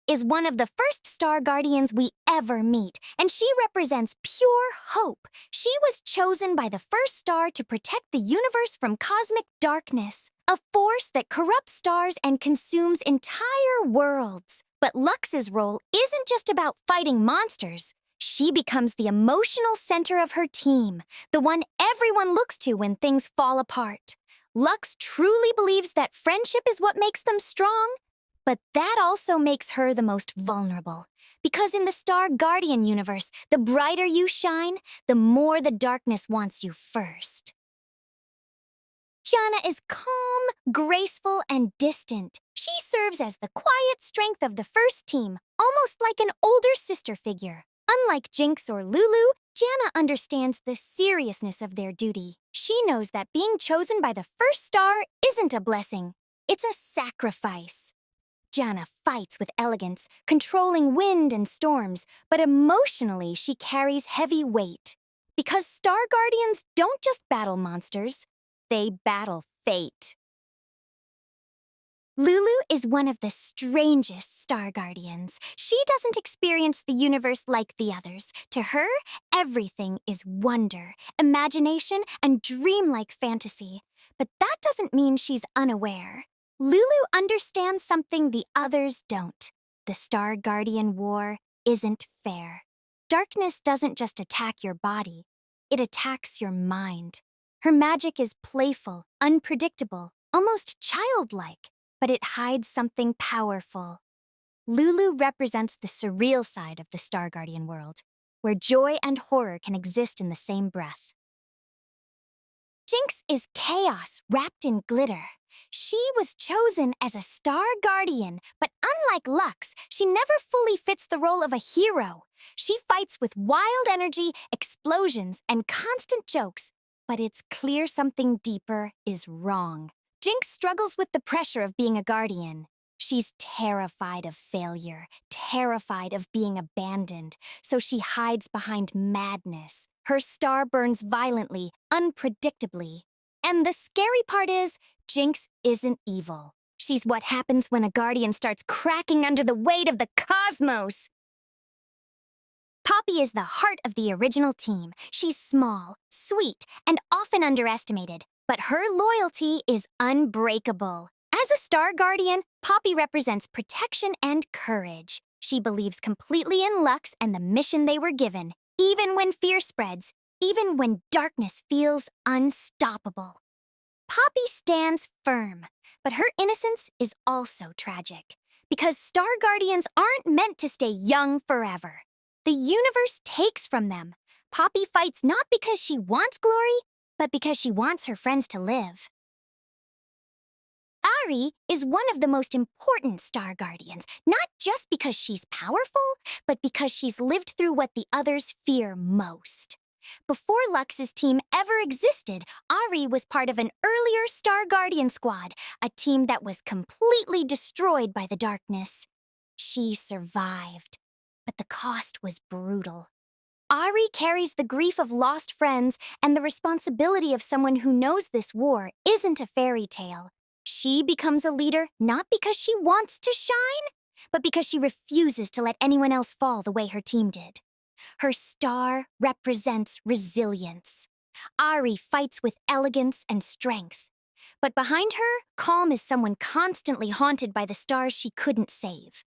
is one of the first Star Guardians we ever meet, and she represents pure hope. She was chosen by the first star to protect the universe from cosmic darkness, a force that corrupts stars and consumes entire worlds. But Lux's role isn't just about fighting monsters. She becomes the emotional center of her team, the one everyone looks to when things fall apart. Lux truly believes that friendship is what makes them strong, but that also makes her the most vulnerable. Because in the Star Guardian universe, the brighter you shine, the more the darkness wants you first. Gianna is calm, graceful, and distant. She serves as the quiet strength of the first team, almost like an older sister figure. Unlike Jinx or Lulu, Gianna understands the seriousness of their duty. She knows that being chosen by the first star isn't a blessing. It's a sacrifice. Gianna fights with elegance, controlling wind and storms, but emotionally she carries heavy weight. Because Star Guardians don't just battle monsters, they battle fate. Lulu is one of the strangest Star Guardians. She doesn't experience the universe like the others. To her, everything is wonder, imagination, and dreamlike fantasy. But that doesn't mean she's unaware. Lulu understands something the others don't. The Star Guardian War isn't fair. Darkness doesn't just attack your body, it attacks your mind. Her magic is playful, unpredictable, almost childlike, but it hides something powerful. Lulu represents the surreal side of the Star Guardian world, where joy and horror can exist in the same breath. Jinx is chaos wrapped in glitter. She was chosen as a Star Guardian, but unlike Lux, she never fully fits the role of a hero. She fights with wild energy, explosions, and constant jokes, but it's clear something deeper is wrong. Jinx struggles with the pressure of being a guardian. She's terrified of failure, terrified of being abandoned, so she hides behind madness. Her star burns violently, unpredictably. And the scary part is, Jinx isn't evil. She's what happens when a guardian starts cracking under the weight of the cosmos. Poppy is the heart of the original team. She's small, sweet, and often underestimated, but her loyalty is unbreakable. As a Star Guardian, Poppy represents protection and courage. She believes completely in Lux and the mission they were given, even when fear spreads, even when darkness feels unstoppable. Poppy stands firm, but her innocence is also tragic, because Star Guardians aren't meant to stay young forever. The universe takes from them. Poppy fights not because she wants glory, but because she wants her friends to live. Ari is one of the most important Star Guardians, not just because she's powerful, but because she's lived through what the others fear most. Before Lux's team ever existed, Ari was part of an earlier Star Guardian squad, a team that was completely destroyed by the darkness. She survived, but the cost was brutal. Ari carries the grief of lost friends and the responsibility of someone who knows this war isn't a fairy tale. She becomes a leader not because she wants to shine, but because she refuses to let anyone else fall the way her team did. Her star represents resilience. Ari fights with elegance and strength. But behind her, calm is someone constantly haunted by the stars she couldn't save.